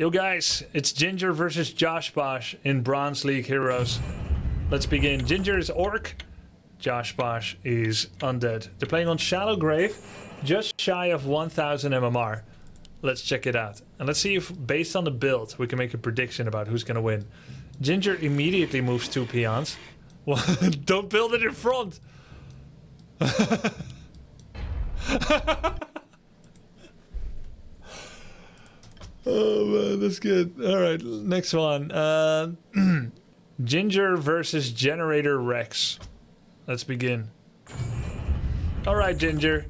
Yo guys, it's Ginger versus Josh Bosch in Bronze League Heroes. Let's begin. Ginger is Orc, Josh Bosch is Undead. They're playing on Shallow Grave, just shy of 1000 MMR. Let's check it out. And let's see if, based on the build, we can make a prediction about who's gonna win. Ginger immediately moves 2 peons. Well, don't build it in front! Oh man, that's good. Alright, next one. Ginger versus Generator Rex. Let's begin. Alright, Ginger.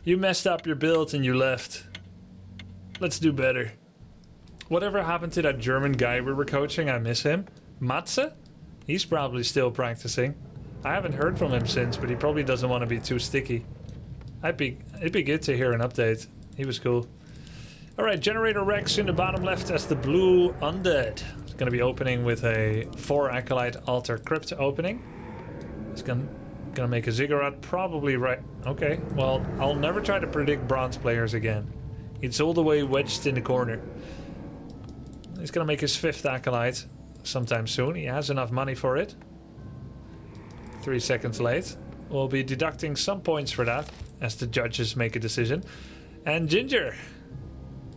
You messed up your build and you left. Let's do better. Whatever happened to that German guy we were coaching? I miss him. Matze? He's probably still practicing. I haven't heard from him since, but he probably doesn't want to be too sticky. It'd be good to hear an update. He was cool. Alright, Generator Rex in the bottom left as the blue Undead. It's going to be opening with a 4 Acolyte Altar Crypt opening. It's going to make a Ziggurat probably right... Okay, well, I'll never try to predict bronze players again. It's all the way wedged in the corner. He's going to make his 5th Acolyte sometime soon. He has enough money for it. 3 seconds late. We'll be deducting some points for that as the judges make a decision. And Ginger...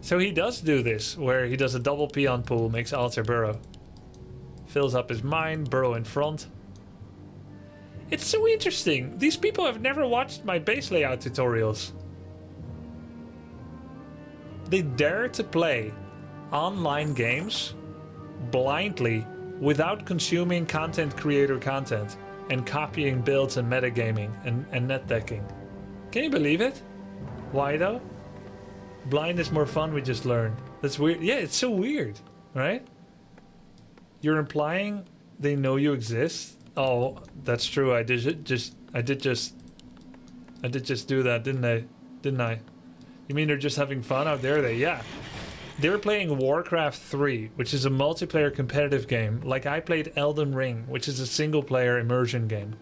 So he does do this, where he does a double peon pool, makes altar burrow. Fills up his mine, burrow in front. It's so interesting. These people have never watched my base layout tutorials. They dare to play online games blindly without consuming content creator content and copying builds and metagaming and net decking. Can you believe it? Why though? Blind is more fun, we just learned. That's weird. Yeah, it's so weird, right? You're implying they know you exist? Oh, that's true. I did just do that, didn't I? You mean they're just having fun out there? Yeah. They were playing Warcraft 3, which is a multiplayer competitive game. Like I played Elden Ring, which is a single player immersion game.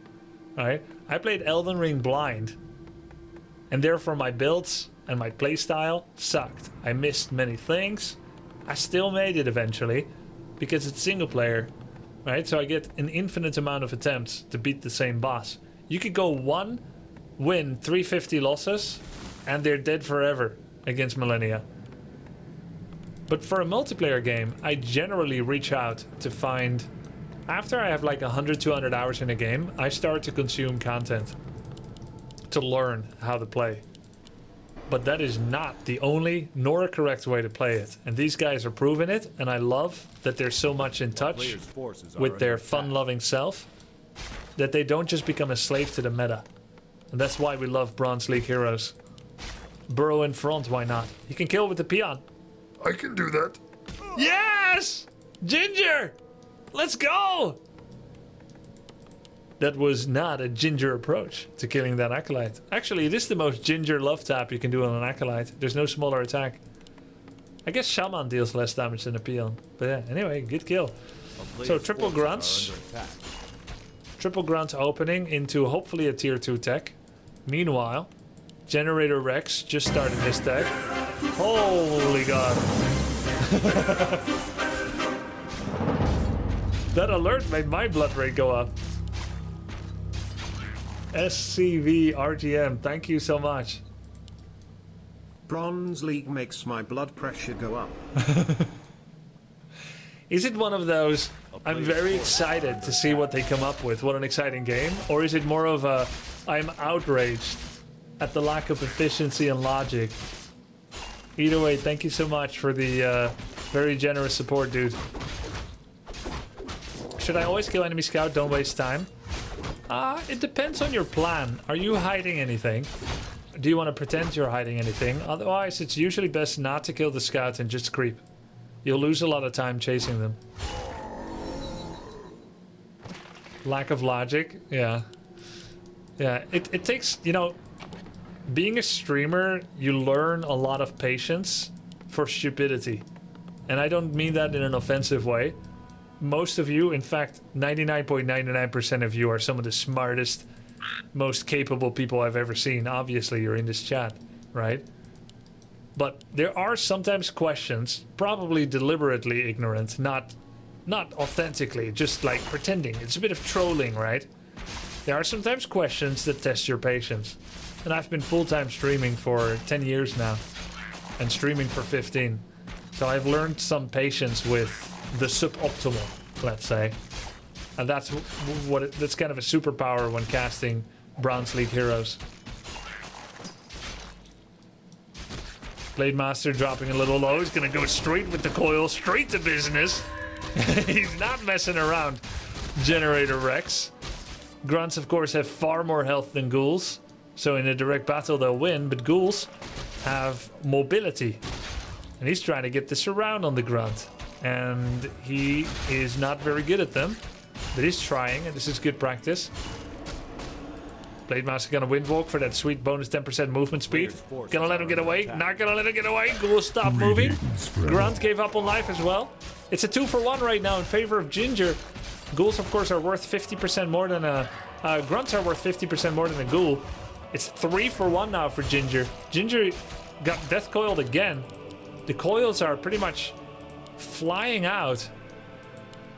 Alright? I played Elden Ring blind. And therefore my builds and my playstyle sucked. I missed many things. I still made it eventually because it's single player, right? So I get an infinite amount of attempts to beat the same boss. You could go 1 win, 350 losses, and they're dead forever against Millennia. But for a multiplayer game, I generally reach out to find... After I have like 100, 200 hours in a game, I start to consume content to learn how to play. But that is not the only nor a correct way to play it. And these guys are proving it, and I love that they're so much in touch with their fun-loving self that they don't just become a slave to the meta. And that's why we love Bronze League Heroes. Burrow in front, why not? You can kill with the peon. I can do that. Yes! Ginger! Let's go! That was not a Ginger approach to killing that Acolyte. Actually, it is the most Ginger love tap you can do on an Acolyte. There's no smaller attack. I guess Shaman deals less damage than a peon. But yeah, anyway, good kill. So triple grunts. Triple grunts opening into hopefully a tier 2 tech. Meanwhile, Generator Rex just started his tech. Holy god. That alert made my blood rate go up. SCV RGM, thank you so much. Bronze League makes my blood pressure go up. Is it one of those, I'm very excited to see what they come up with, what an exciting game? Or is it more of a, I'm outraged at the lack of efficiency and logic? Either way, thank you so much for the very generous support, dude. Should I always kill enemy scout, don't waste time? It depends on your plan. Are you hiding anything? Do you want to pretend you're hiding anything? Otherwise, it's usually best not to kill the scout and just creep. You'll lose a lot of time chasing them. Lack of logic? Yeah. Yeah, it takes, you know, being a streamer, you learn a lot of patience for stupidity. And I don't mean that in an offensive way. Most of you, in fact, 99.99% of you are some of the smartest, most capable people I've ever seen. Obviously, you're in this chat, right? But there are sometimes questions, probably deliberately ignorant, not authentically, just like pretending. It's a bit of trolling, right? There are sometimes questions that test your patience. And I've been full-time streaming for 10 years now. And streaming for 15. So I've learned some patience with the suboptimal, let's say. And that's that's kind of a superpower when casting Bronze League heroes. Blade Master dropping a little low. He's gonna go straight with the coil, straight to business. He's not messing around. Generator Rex. Grunts, of course, have far more health than ghouls. So in a direct battle, they'll win. But ghouls have mobility. And he's trying to get the surround on the grunt. And he is not very good at them. But he's trying, and this is good practice. Blade Master gonna windwalk for that sweet bonus 10% movement speed. Gonna let him get away. Not gonna let him get away. Ghouls stop moving. Grunt gave up on life as well. It's a 2-for-1 right now in favor of Ginger. Ghouls, of course, are worth 50% more than a... Grunts are worth 50% more than a ghoul. It's 3-for-1 now for Ginger. Ginger got death coiled again. The coils are pretty much flying out.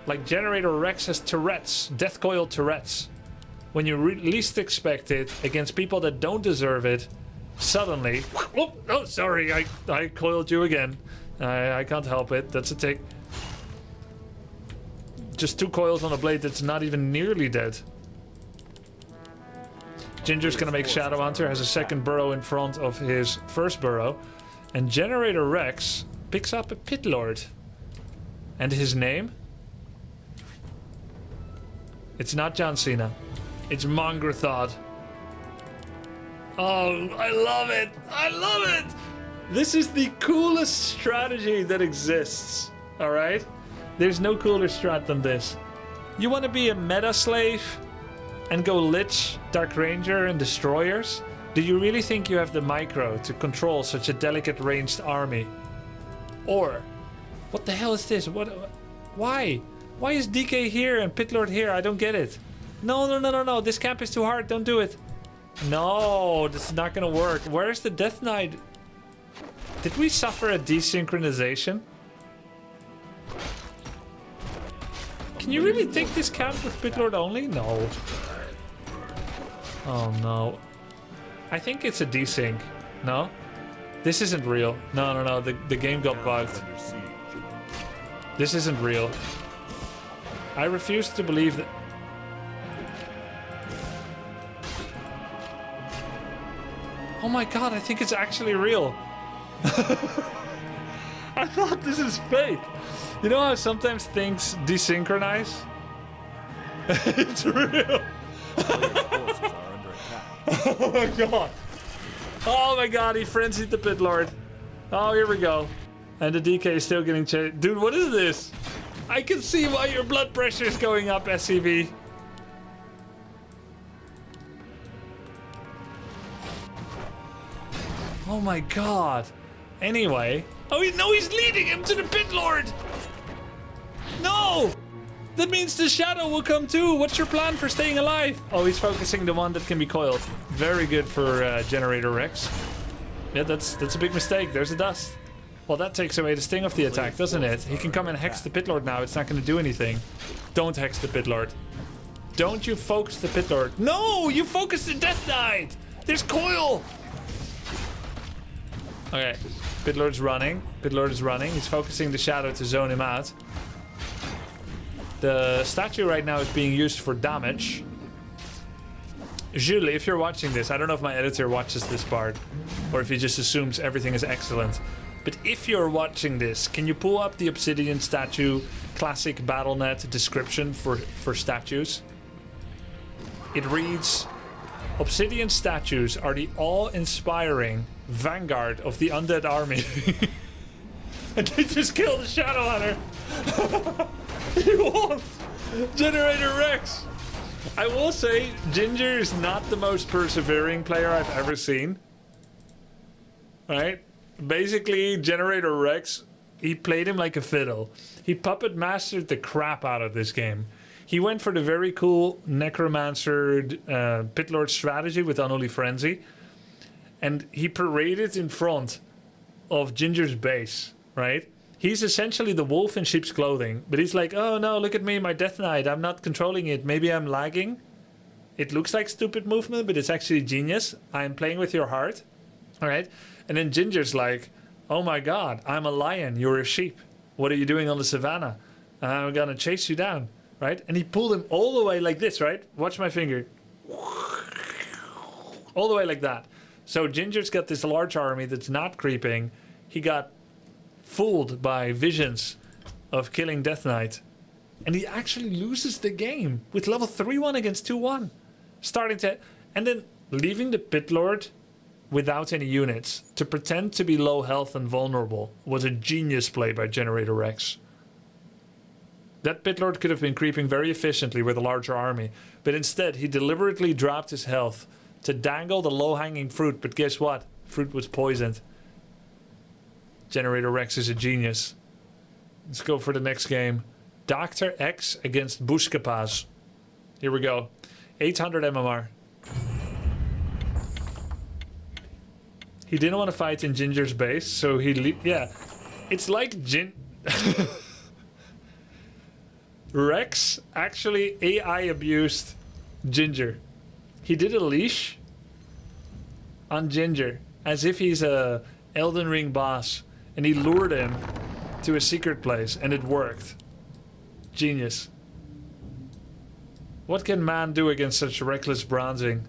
Like Generator Rex has Tourette's. Death coil Tourette's. When you least expect it, against people that don't deserve it, suddenly... Oh, sorry, I coiled you again. I can't help it. That's a tick. Just 2 coils on a blade that's not even nearly dead. Ginger's gonna make Shadow Hunter, has a second burrow in front of his first burrow. And Generator Rex picks up a Pit Lord. And his name? It's not John Cena. It's Mongrathod. Oh, I love it! I love it! This is the coolest strategy that exists. Alright? There's no cooler strat than this. You want to be a meta slave and go Lich, Dark Ranger, and Destroyers? Do you really think you have the micro to control such a delicate ranged army? Or, what the hell is this? Why? Why is DK here and Pitlord here? I don't get it. No. This camp is too hard. Don't do it. No, this is not gonna work. Where's the Death Knight? Did we suffer a desynchronization? Can you really take this camp with Pitlord only? No. Oh no. I think it's a desync. No? This isn't real. No. The game got bugged. This isn't real. I refuse to believe that... Oh my god, I think it's actually real. I thought this is fake. You know how sometimes things desynchronize? It's real. Oh my god. Oh my god, he frenzied the Pit Lord. Oh, here we go. And the DK is still getting chased. Dude, what is this? I can see why your blood pressure is going up, SCV. Oh my god. Anyway. Oh, no, he's leading him to the Pit Lord. No! That means the Shadow will come too. What's your plan for staying alive? Oh, he's focusing the one that can be coiled. Very good for Generator Rex. Yeah, that's a big mistake. There's a dust. Well, that takes away the sting of the attack, doesn't it? He can come and hex the Pit Lord now. It's not going to do anything. Don't hex the Pit Lord. Don't you focus the Pit Lord. No! You focus the Death Knight! There's coil! Okay. Pit Lord's running. Pit Lord is running. He's focusing the Shadow to zone him out. The statue right now is being used for damage. Jules, if you're watching this, I don't know if my editor watches this part or if he just assumes everything is excellent. But if you're watching this, can you pull up the Obsidian statue classic BattleNet description for statues? It reads, Obsidian statues are the awe-inspiring vanguard of the undead army. And they just killed the Shadow Hunter. He won! Generator Rex! I will say, Ginger is not the most persevering player I've ever seen. Right? Basically, Generator Rex, he played him like a fiddle. He puppet mastered the crap out of this game. He went for the very cool Necromancer Pitlord strategy with Unholy Frenzy. And he paraded in front of Ginger's base, right? He's essentially the wolf in sheep's clothing, but he's like, oh no, look at me, my Death Knight, I'm not controlling it, maybe I'm lagging. It looks like stupid movement, but it's actually genius. I'm playing with your heart, all right? And then Ginger's like, oh my god, I'm a lion, you're a sheep. What are you doing on the savannah? I'm gonna chase you down, right? And he pulled him all the way like this, right? Watch my finger. All the way like that. So Ginger's got this large army that's not creeping. He got fooled by visions of killing Death Knight. And he actually loses the game with level 3-1 against 2-1. And then leaving the Pit Lord without any units to pretend to be low health and vulnerable was a genius play by Generator Rex. That Pit Lord could have been creeping very efficiently with a larger army, but instead he deliberately dropped his health to dangle the low-hanging fruit, but guess what? Fruit was poisoned. Generator Rex is a genius. Let's go for the next game. Dr. X against Bushkapaz. Here we go. 800 MMR. He didn't want to fight in Ginger's base, so yeah. It's like Rex actually AI abused Ginger. He did a leash on Ginger, as if he's a Elden Ring boss, and he lured him to a secret place, and it worked. Genius. What can man do against such reckless bronzing?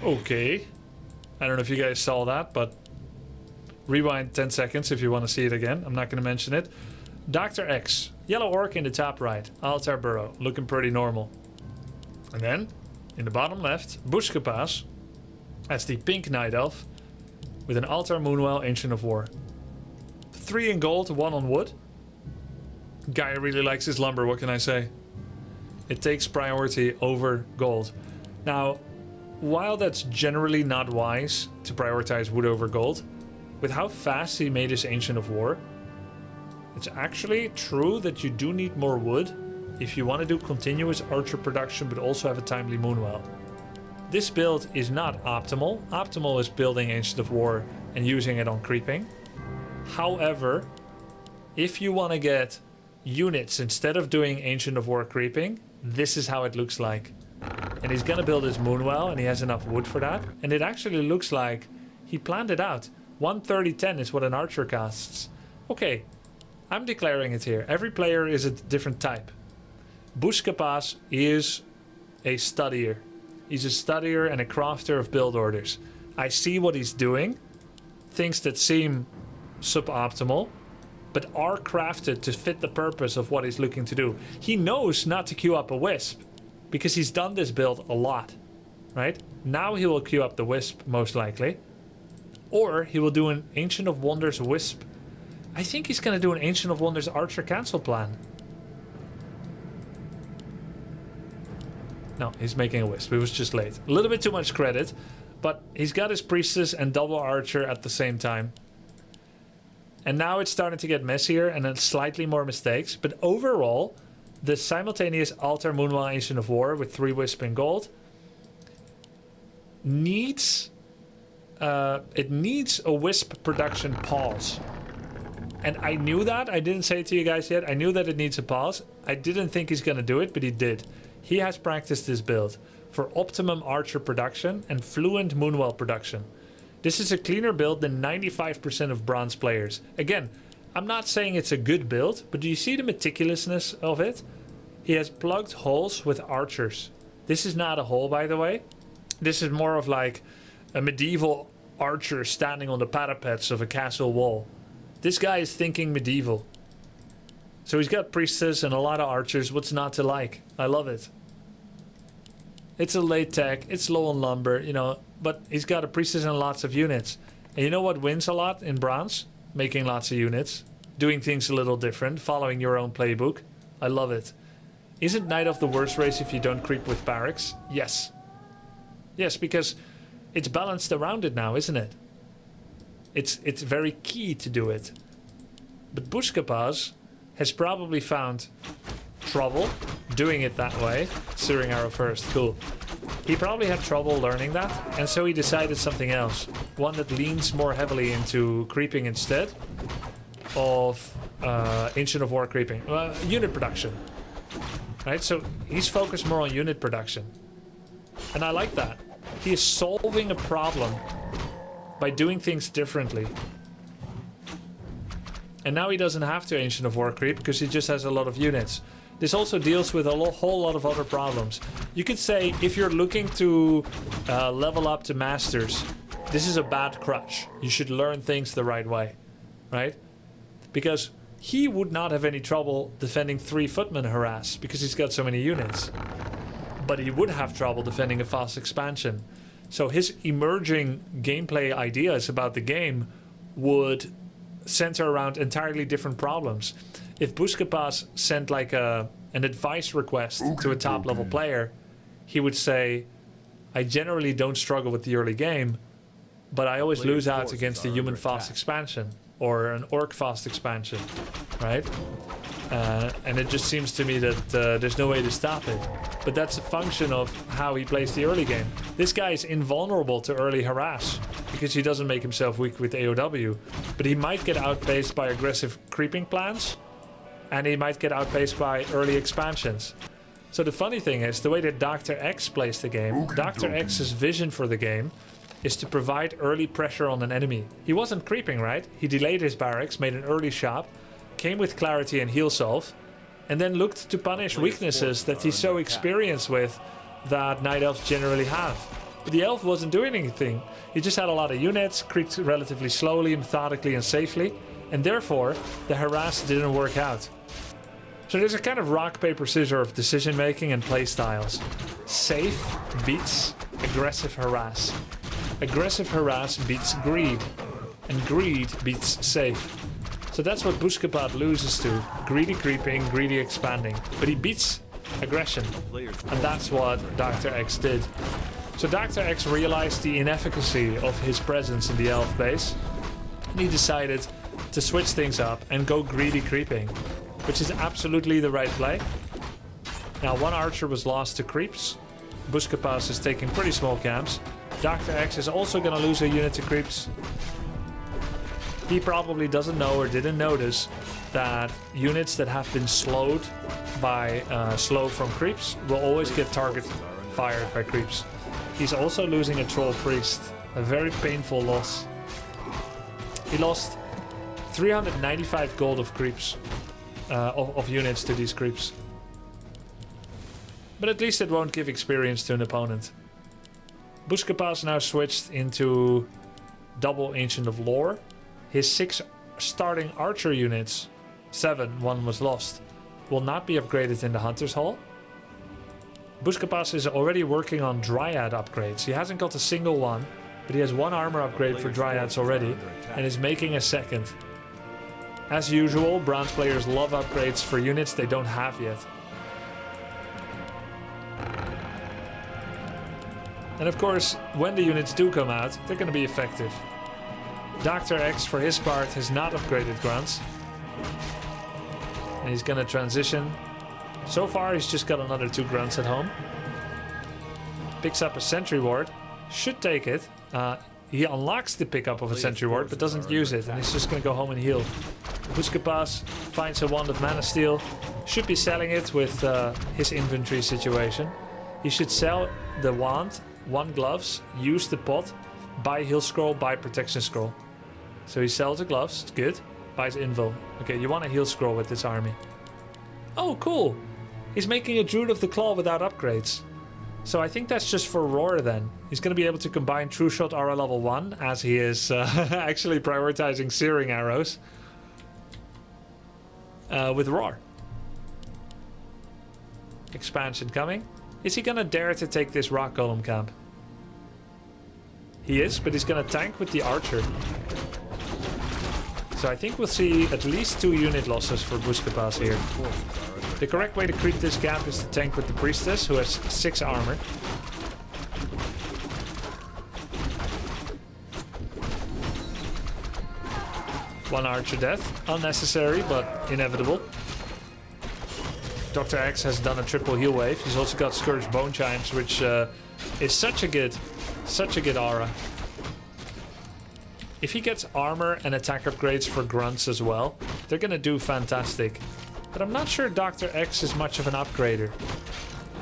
Okay. I don't know if you guys saw that, but rewind 10 seconds if you want to see it again. I'm not going to mention it. Dr. X. Yellow orc in the top right. Altar burrow. Looking pretty normal. And then, in the bottom left, Bushkapaz as the pink night elf with an altar moonwell ancient of war. 3 in gold, 1 on wood. Guy really likes his lumber, what can I say? It takes priority over gold. Now, while that's generally not wise to prioritize wood over gold, with how fast he made his Ancient of War, it's actually true that you do need more wood if you want to do continuous archer production but also have a timely moonwell. This build is not optimal. Optimal is building Ancient of War and using it on creeping. However, if you want to get units instead of doing Ancient of War creeping, this is how it looks like. And he's gonna build his moonwell, and he has enough wood for that. And it actually looks like he planned it out. 130-10 is what an archer costs. Okay, I'm declaring it here. Every player is a different type. Bushkapaz is a studier. He's a studier and a crafter of build orders. I see what he's doing. Things that seem suboptimal, but are crafted to fit the purpose of what he's looking to do. He knows not to queue up a wisp, because he's done this build a lot, right? Now he will queue up the wisp, most likely. Or he will do an Ancient of Wonders wisp. I think he's going to do an Ancient of Wonders archer cancel plan. No, he's making a wisp. It was just late. A little bit too much credit, but he's got his priestess and double archer at the same time. And now it's starting to get messier and then slightly more mistakes. But overall, the simultaneous altar moonwell Ancient of War with 3 wisp in gold needs it needs a wisp production pause. And I knew that. I didn't say it to you guys yet. I knew that it needs a pause. I didn't think he's gonna do it, but he did. He has practiced this build for optimum archer production and fluent moonwell production. This is a cleaner build than 95% of bronze players. Again, I'm not saying it's a good build, but do you see the meticulousness of it? He has plugged holes with archers. This is not a hole, by the way. This is more of like a medieval archer standing on the parapets of a castle wall. This guy is thinking medieval. So he's got priestess and a lot of archers. What's not to like? I love it. It's a late tech, it's low on lumber, you know, but he's got a priestess and lots of units. And you know what wins a lot in bronze? Making lots of units, doing things a little different, following your own playbook. I love it. Isn't Night of the worst race if you don't creep with barracks? Yes. Yes, because it's balanced around it now, isn't it? It's very key to do it. But Bushkapaz has probably found trouble doing it that way. Searing arrow first, cool. He probably had trouble learning that, and so he decided something else. One that leans more heavily into creeping instead of Ancient of War creeping. Unit production. Right, so he's focused more on unit production. And I like that. He is solving a problem by doing things differently. And now he doesn't have to Ancient of War creep because he just has a lot of units. This also deals with a whole lot of other problems. You could say if you're looking to level up to masters, this is a bad crutch. You should learn things the right way, right? Because he would not have any trouble defending 3 footmen harass because he's got so many units. But he would have trouble defending a fast expansion. So his emerging gameplay ideas about the game would center around entirely different problems. If Buscapas sent like an advice request to a top level player, he would say, I generally don't struggle with the early game, but I always lose out against the human fast expansion or an orc fast expansion, right? And it just seems to me that there's no way to stop it. But that's a function of how he plays the early game. This guy is invulnerable to early harass because he doesn't make himself weak with AOW. But he might get outpaced by aggressive creeping plans, and he might get outpaced by early expansions. So the funny thing is, the way that Dr. X plays the game, Dr. X's vision for the game is to provide early pressure on an enemy. He wasn't creeping, right? He delayed his barracks, made an early shop, came with clarity and heal solve, and then looked to punish weaknesses that he's so experienced with that Night Elves generally have. But the Elf wasn't doing anything. He just had a lot of units, creeped relatively slowly, methodically and safely, and therefore the harass didn't work out. So there's a kind of rock, paper, scissors of decision making and play styles. Safe beats aggressive harass. Aggressive harass beats greed, and greed beats safe. So that's what Buscapat loses to. Greedy creeping, greedy expanding. But he beats aggression. And that's what Dr. X did. So Dr. X realized the inefficacy of his presence in the elf base. And he decided to switch things up and go greedy creeping. Which is absolutely the right play. Now 1 archer was lost to creeps. Buscapas is taking pretty small camps. Dr. X is also going to lose a unit to creeps. He probably doesn't know or didn't notice that units that have been slowed by slow from creeps will always get target fired by creeps. He's also losing a troll priest, a very painful loss. He lost 395 gold of creeps, of units to these creeps. But at least it won't give experience to an opponent. Buscapas now switched into double Ancient of Lore. His 6 starting archer units, 7, 1 was lost, will not be upgraded in the Hunter's Hall. Buscapas is already working on Dryad upgrades. He hasn't got a single one, but he has 1 armor upgrade for Dryads already, and is making a 2nd. As usual, bronze players love upgrades for units they don't have yet. And of course, when the units do come out, they're going to be effective. Dr. X, for his part, has not upgraded grunts. And he's going to transition. So far, he's just got another 2 grunts at home. Picks up a sentry ward. Should take it. He unlocks the pickup of a sentry ward, but doesn't use it. And he's just going to go home and heal. Buscapas finds a wand of mana steel. Should be selling it with his inventory situation. He should sell the wand, 1 gloves, use the pot, buy heal scroll, buy protection scroll. So he sells the gloves, it's good. Buys invul. Okay, you want a heal scroll with this army. Oh, cool. He's making a Druid of the Claw without upgrades. So I think that's just for Roar then. He's going to be able to combine True Shot Aura level 1, as he is actually prioritizing Searing Arrows, with Roar. Expansion coming. Is he going to dare to take this Rock Golem camp? He is, but he's going to tank with the Archer. So I think we'll see at least 2 unit losses for Buscapas here. The correct way to creep this camp is to tank with the Priestess, who has 6 armor. One Archer death. Unnecessary, but inevitable. Dr. X has done a triple heal wave. He's also got Scourge Bone Chimes, which is such a good aura. If he gets armor and attack upgrades for grunts as well, they're gonna do fantastic. But I'm not sure Dr. X is much of an upgrader.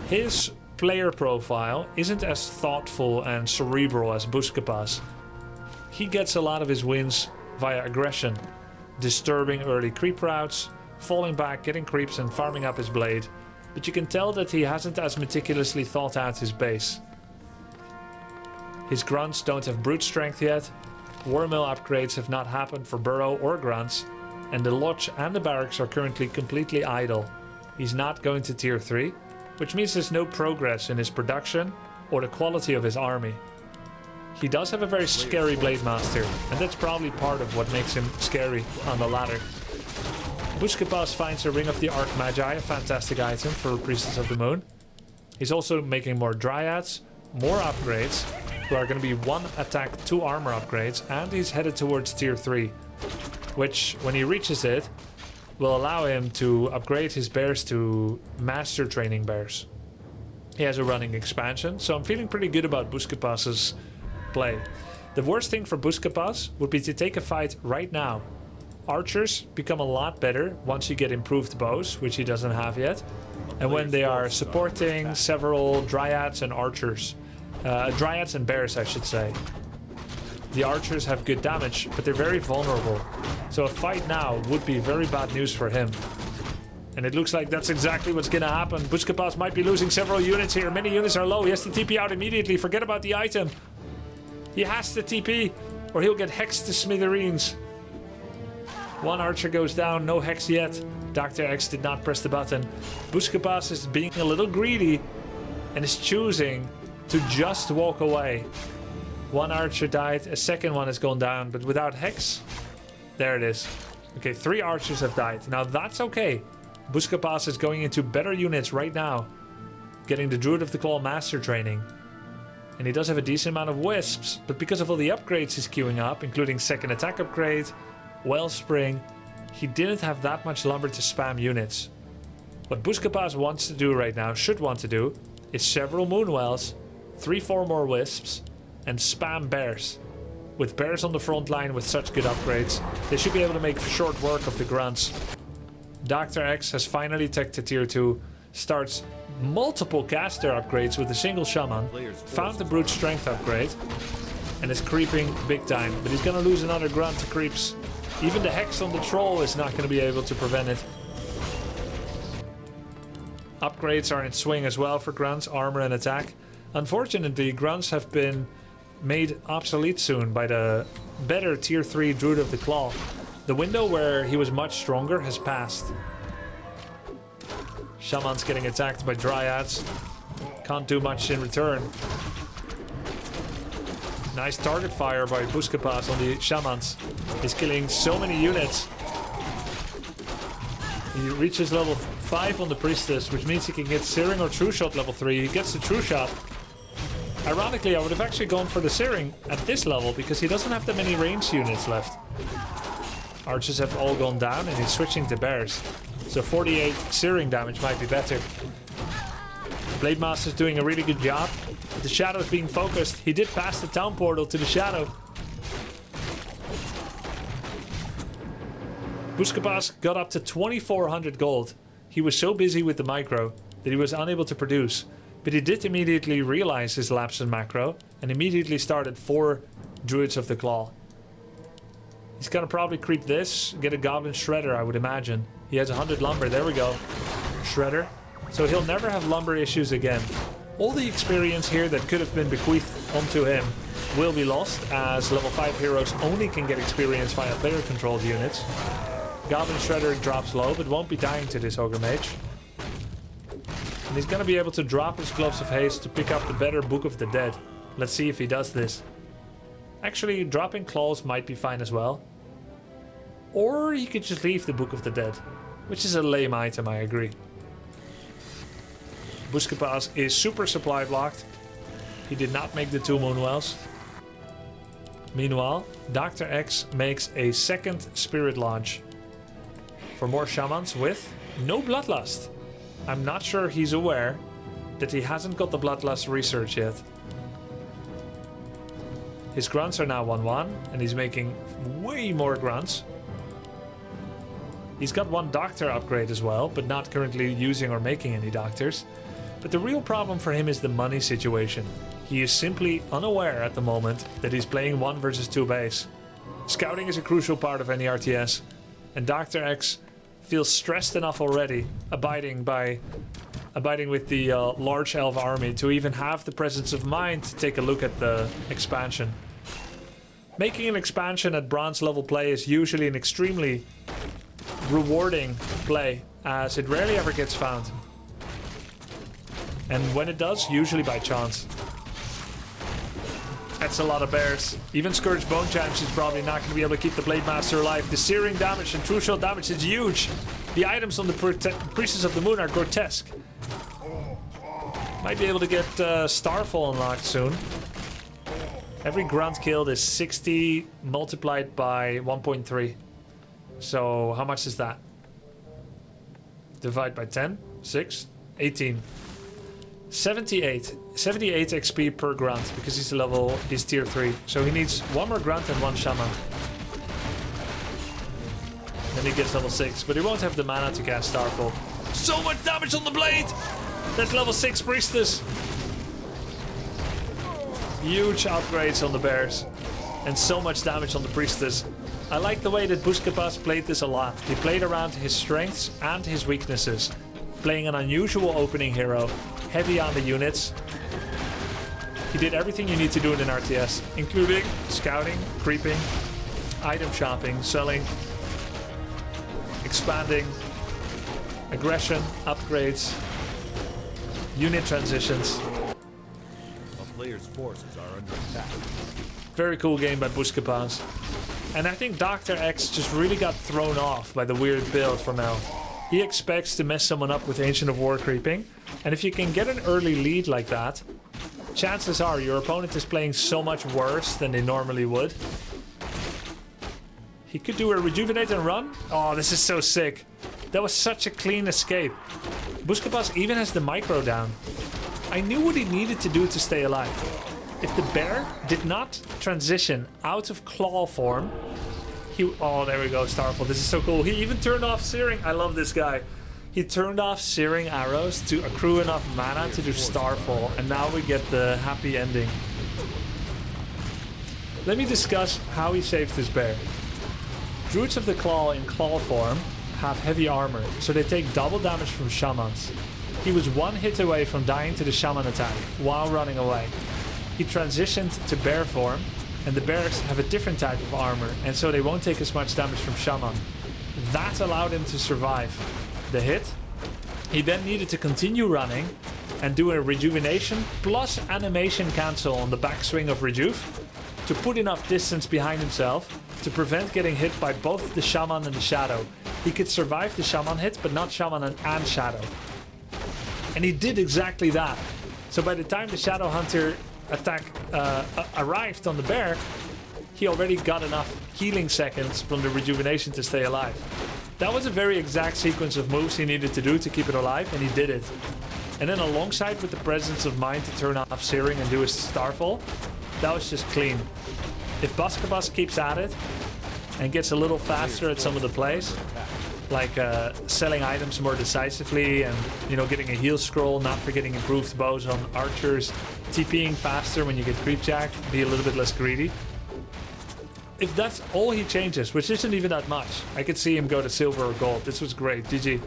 His player profile isn't as thoughtful and cerebral as Buscapas. He gets a lot of his wins via aggression, disturbing early creep routes, falling back, getting creeps and farming up his blade. But you can tell that he hasn't as meticulously thought out his base. His grunts don't have brute strength yet, war mill upgrades have not happened for burrow or grunts, and the lodge and the barracks are currently completely idle. He's not going to tier 3, which means there's no progress in his production or the quality of his army. He does have a very scary Blade Master, and that's probably part of what makes him scary on the ladder. Buscapas finds a Ring of the Archmagi, a fantastic item for Priestess of the Moon. He's also making more Dryads, more upgrades, who are going to be 1 attack, 2 armor upgrades, and he's headed towards tier 3, which, when he reaches it, will allow him to upgrade his bears to Master Training Bears. He has a running expansion, so I'm feeling pretty good about Buscapas's play. The worst thing for Buscapas would be to take a fight right now. Archers become a lot better once you get improved bows, which he doesn't have yet, and when they are supporting several Dryads and Archers. Dryads and Bears, I should say. The Archers have good damage, but they're very vulnerable. So a fight now would be very bad news for him. And it looks like that's exactly what's gonna happen. Buscapas might be losing several units here. Many units are low. He has to TP out immediately. Forget about the item. He has to TP, or he'll get hexed to smithereens. 1 archer goes down, no hex yet. Dr. X did not press the button. Buscapas is being a little greedy and is choosing to just walk away. 1 archer died, a second one has gone down, but without hex, there it is. Okay, 3 archers have died. Now that's okay. Buscapas is going into better units right now, getting the Druid of the Claw Master Training. And he does have a decent amount of wisps, but because of all the upgrades he's queuing up, including second attack upgrade, Wellspring, he didn't have that much lumber to spam units. What Buscapas wants to do right now, should want to do, is several Moonwells, 3-4 more wisps, and spam bears. With bears on the front line with such good upgrades, they should be able to make short work of the grunts. Dr. X has finally teched to tier 2, starts multiple caster upgrades with a single shaman, found the brute strength upgrade, and is creeping big time. But he's gonna lose another grunt to creeps. Even the hex on the troll is not gonna be able to prevent it. Upgrades are in swing as well for grunts, armor and attack. Unfortunately, grunts have been made obsolete soon by the better tier 3 Druid of the Claw. The window where he was much stronger has passed. Shaman's getting attacked by Dryads. Can't do much in return. Nice target fire by Buscapas on the Shamans. He's killing so many units. He reaches level 5 on the Priestess, which means he can get Searing or True Shot level 3. He gets the True Shot. Ironically, I would have actually gone for the Searing at this level because he doesn't have that many range units left. Archers have all gone down and he's switching to Bears. So 48 Searing damage might be better. Blade Master's doing a really good job. The Shadow's being focused. He did pass the town portal to the Shadow. Buscapas got up to 2400 gold. He was so busy with the micro that he was unable to produce. But he did immediately realize his lapse in macro and immediately started 4 Druids of the Claw. He's gonna probably creep this, get a Goblin Shredder, I would imagine. He has 100 lumber, there we go. Shredder. So he'll never have lumber issues again. All the experience here that could have been bequeathed onto him will be lost, as level 5 heroes only can get experience via player controlled units. Goblin Shredder drops low, but won't be dying to this Ogre Mage. And he's gonna be able to drop his Gloves of Haste to pick up the better Book of the Dead. Let's see if he does this. Actually, dropping Claws might be fine as well. Or he could just leave the Book of the Dead, which is a lame item, I agree. Buscapas is super supply blocked. He did not make the 2 Moonwells. Meanwhile, Dr. X makes a second Spirit Lodge for more Shamans with no Bloodlust. I'm not sure he's aware that he hasn't got the Bloodlust research yet. His grunts are now 1-1, and he's making way more grunts. He's got 1 doctor upgrade as well, but not currently using or making any doctors. But the real problem for him is the money situation. He is simply unaware at the moment that he's playing 1 versus 2 base. Scouting is a crucial part of any RTS, and Dr. X feels stressed enough already, abiding with the large elf army, to even have the presence of mind to take a look at the expansion. Making an expansion at bronze level play is usually an extremely rewarding play, as it rarely ever gets found. And when it does, usually by chance. That's a lot of bears. Even Scourge Bone Champs is probably not going to be able to keep the Blade Master alive. The searing damage and true shot damage is huge. The items on the Priestess of the Moon are grotesque. Might be able to get Starfall unlocked soon. Every grunt killed is 60 multiplied by 1.3. So how much is that? Divide by 10? 6? 18. 78 XP per grunt, because he's tier 3. So he needs 1 more grunt and 1 shaman. Then he gets level 6, but he won't have the mana to cast Starfall. So much damage on the blade! That's level 6 priestess. Huge upgrades on the bears. And so much damage on the priestess. I like the way that Buscapas played this a lot. He played around his strengths and his weaknesses. Playing an unusual opening hero. Heavy on the units. He did everything you need to do in an RTS, including scouting, creeping, item shopping, selling, expanding, aggression, upgrades, unit transitions. A player's forces are under attack. Very cool game by Buscapas. And I think Dr. X just really got thrown off by the weird build from Elf. He expects to mess someone up with Ancient of War creeping, and if you can get an early lead like that, chances are your opponent is playing so much worse than they normally would. He could do a rejuvenate and run. Oh, this is so sick. That was such a clean escape. Buscapas even has the micro down. I knew what he needed to do to stay alive. If the bear did not transition out of claw form, oh, there we go, Starfall. This is so cool. He even turned off Searing. I love this guy. He turned off Searing arrows to accrue enough mana to do Starfall, and now we get the happy ending. Let me discuss how he saved this bear. Druids of the Claw in claw form have heavy armor, so they take double damage from shamans. He was 1 hit away from dying to the shaman attack while running away. He transitioned to bear form, and the bears have a different type of armor, and so they won't take as much damage from shaman. That allowed him to survive the hit. He then needed to continue running and do a rejuvenation plus animation cancel on the backswing of rejuve to put enough distance behind himself to prevent getting hit by both the shaman and the shadow. He could survive the shaman hit, but not shaman and shadow. And he did exactly that. So by the time the shadow hunter attack arrived on the bear, he already got enough healing seconds from the rejuvenation to stay alive. That was a very exact sequence of moves he needed to do to keep it alive, and he did it. And then alongside with the presence of mind to turn off Searing and do his Starfall, that was just clean. If Buscapas keeps at it and gets a little faster at some of the plays, like selling items more decisively and, you know, getting a heal scroll, not forgetting improved bows on archers, TPing faster when you get creep jacked, be a little bit less greedy. If that's all he changes, which isn't even that much, I could see him go to silver or gold. This was great. GG.